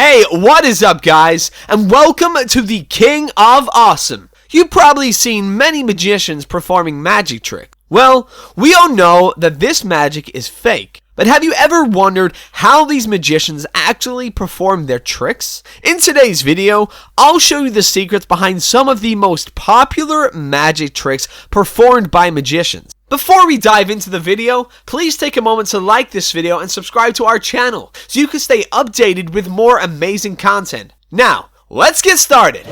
Hey, what is up, guys? And welcome to the King of Awesome. You've probably seen many magicians performing magic tricks. Well, we all know that this magic is fake. But have you ever wondered how these magicians actually perform their tricks? In today's video, I'll show you the secrets behind some of the most popular magic tricks performed by magicians. Before we dive into the video, please take a moment to like this video and subscribe to our channel so you can stay updated with more amazing content. Now, let's get started.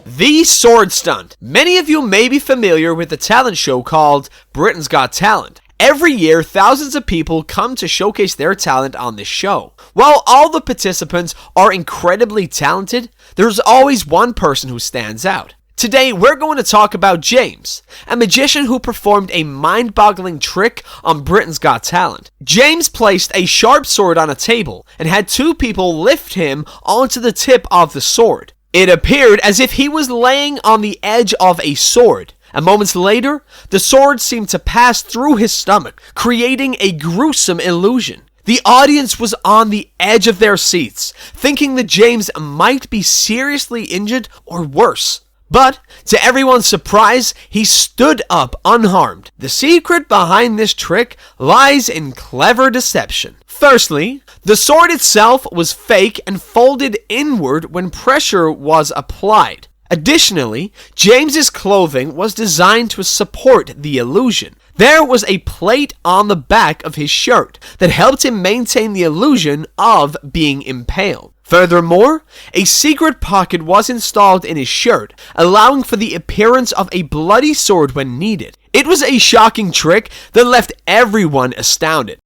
The sword stunt. Many of you may be familiar with the talent show called Britain's Got Talent. Every year, thousands of people come to showcase their talent on this show. While all the participants are incredibly talented, there's always one person who stands out. Today, we're going to talk about James, a magician who performed a mind-boggling trick on Britain's Got Talent. James placed a sharp sword on a table and had two people lift him onto the tip of the sword. It appeared as if he was laying on the edge of a sword. And moments later, the sword seemed to pass through his stomach, creating a gruesome illusion. The audience was on the edge of their seats, thinking that James might be seriously injured or worse. But, to everyone's surprise, he stood up unharmed. The secret behind this trick lies in clever deception. Firstly, the sword itself was fake and folded inward when pressure was applied. Additionally, James's clothing was designed to support the illusion. There was a plate on the back of his shirt that helped him maintain the illusion of being impaled. Furthermore, a secret pocket was installed in his shirt, allowing for the appearance of a bloody sword when needed. It was a shocking trick that left everyone astounded.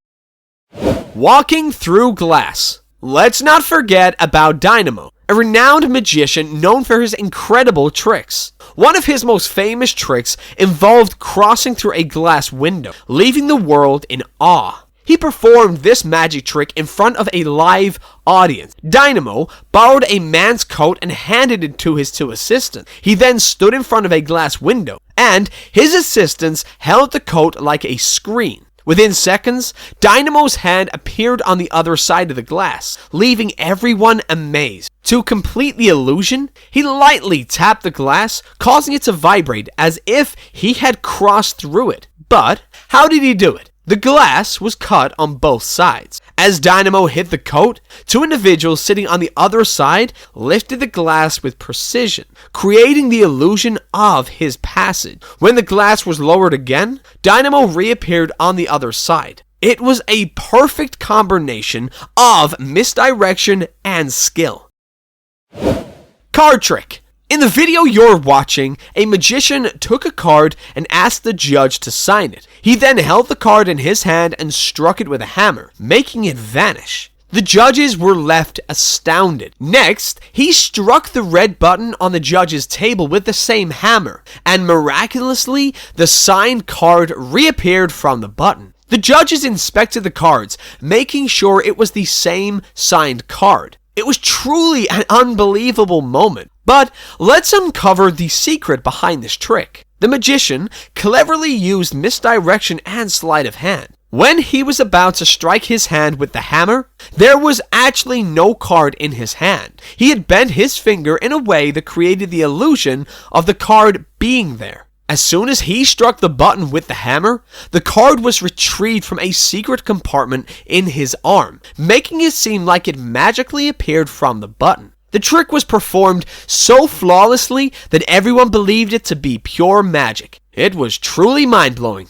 Walking through glass. Let's not forget about Dynamo, a renowned magician known for his incredible tricks. One of his most famous tricks involved crossing through a glass window, leaving the world in awe. He performed this magic trick in front of a live audience. Dynamo borrowed a man's coat and handed it to his two assistants. He then stood in front of a glass window, and his assistants held the coat like a screen. Within seconds, Dynamo's hand appeared on the other side of the glass, leaving everyone amazed. To complete the illusion, he lightly tapped the glass, causing it to vibrate as if he had crossed through it. But how did he do it? The glass was cut on both sides. As Dynamo hit the coat, two individuals sitting on the other side lifted the glass with precision, creating the illusion of his passage. When the glass was lowered again, Dynamo reappeared on the other side. It was a perfect combination of misdirection and skill. Card trick. In the video you're watching, a magician took a card and asked the judge to sign it. He then held the card in his hand and struck it with a hammer, making it vanish. The judges were left astounded. Next, he struck the red button on the judge's table with the same hammer, and miraculously, the signed card reappeared from the button. The judges inspected the cards, making sure it was the same signed card. It was truly an unbelievable moment. But let's uncover the secret behind this trick. The magician cleverly used misdirection and sleight of hand. When he was about to strike his hand with the hammer, there was actually no card in his hand. He had bent his finger in a way that created the illusion of the card being there. As soon as he struck the button with the hammer, the card was retrieved from a secret compartment in his arm, making it seem like it magically appeared from the button. The trick was performed so flawlessly that everyone believed it to be pure magic. It was truly mind-blowing.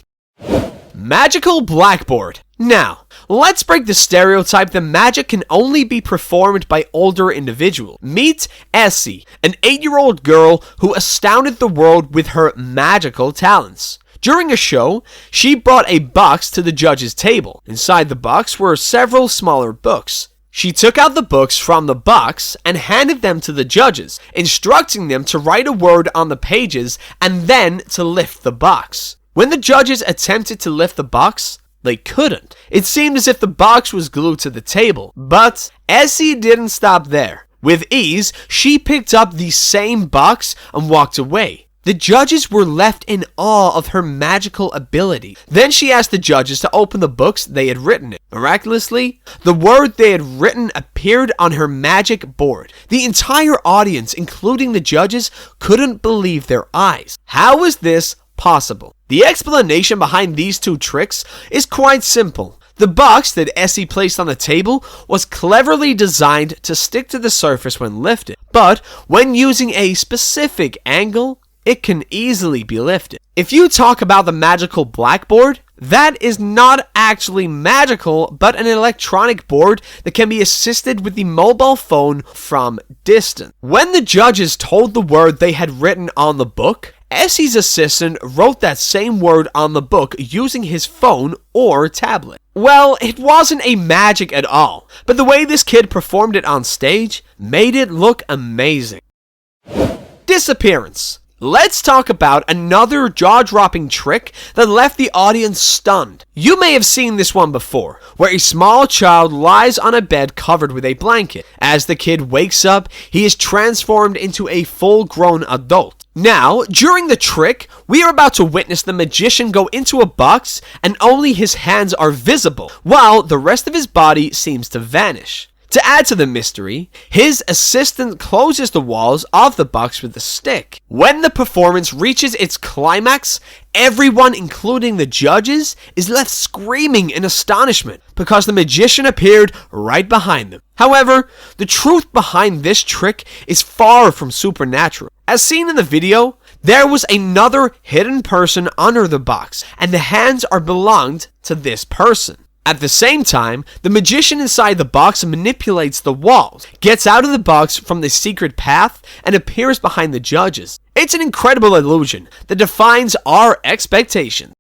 Magical blackboard. Now, let's break the stereotype that magic can only be performed by older individuals. Meet Essie, an 8-year-old girl who astounded the world with her magical talents. During a show, she brought a box to the judge's table. Inside the box were several smaller books. She took out the books from the box and handed them to the judges, instructing them to write a word on the pages and then to lift the box. When the judges attempted to lift the box, they couldn't. It seemed as if the box was glued to the table, but Essie didn't stop there. With ease, she picked up the same box and walked away. The judges were left in awe of her magical ability. Then she asked the judges to open the books they had written in. Miraculously, the word they had written appeared on her magic board. The entire audience, including the judges, couldn't believe their eyes. How was this possible? The explanation behind these two tricks is quite simple. The box that Essie placed on the table was cleverly designed to stick to the surface when lifted, but when using a specific angle, it can easily be lifted. If you talk about the magical blackboard, that is not actually magical, but an electronic board that can be assisted with the mobile phone from distance. When the judges told the word they had written on the book, Essie's assistant wrote that same word on the book using his phone or tablet. Well, it wasn't a magic at all, but the way this kid performed it on stage made it look amazing. Disappearance. Let's talk about another jaw-dropping trick that left the audience stunned. You may have seen this one before, where a small child lies on a bed covered with a blanket. As the kid wakes up, he is transformed into a full-grown adult. Now, during the trick, we are about to witness the magician go into a box and only his hands are visible, while the rest of his body seems to vanish. To add to the mystery, his assistant closes the walls of the box with a stick. When the performance reaches its climax, everyone, including the judges, is left screaming in astonishment because the magician appeared right behind them. However, the truth behind this trick is far from supernatural. As seen in the video, there was another hidden person under the box, and the hands are belonged to this person. At the same time, the magician inside the box manipulates the walls, gets out of the box from the secret path, and appears behind the judges. It's an incredible illusion that defines our expectations.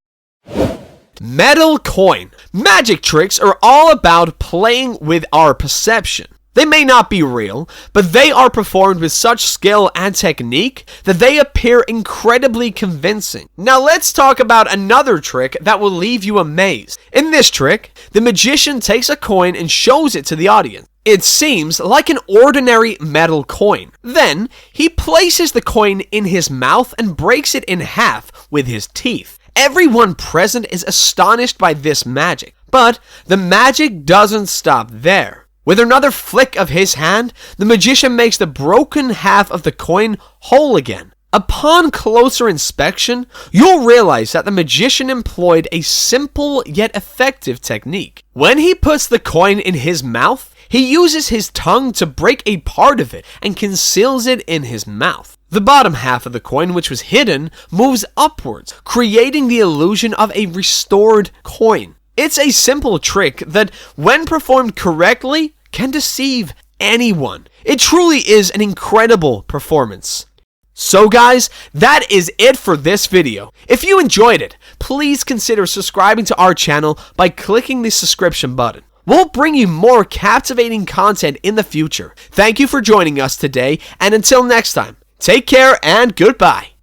Metal coin. Magic tricks are all about playing with our perception. They may not be real, but they are performed with such skill and technique that they appear incredibly convincing. Now let's talk about another trick that will leave you amazed. In this trick, the magician takes a coin and shows it to the audience. It seems like an ordinary metal coin. Then, he places the coin in his mouth and breaks it in half with his teeth. Everyone present is astonished by this magic, but the magic doesn't stop there. With another flick of his hand, the magician makes the broken half of the coin whole again. Upon closer inspection, you'll realize that the magician employed a simple yet effective technique. When he puts the coin in his mouth, he uses his tongue to break a part of it and conceals it in his mouth. The bottom half of the coin, which was hidden, moves upwards, creating the illusion of a restored coin. It's a simple trick that, when performed correctly, can deceive anyone. It truly is an incredible performance. So guys, that is it for this video. If you enjoyed it, please consider subscribing to our channel by clicking the subscription button. We'll bring you more captivating content in the future. Thank you for joining us today, and until next time, take care and goodbye.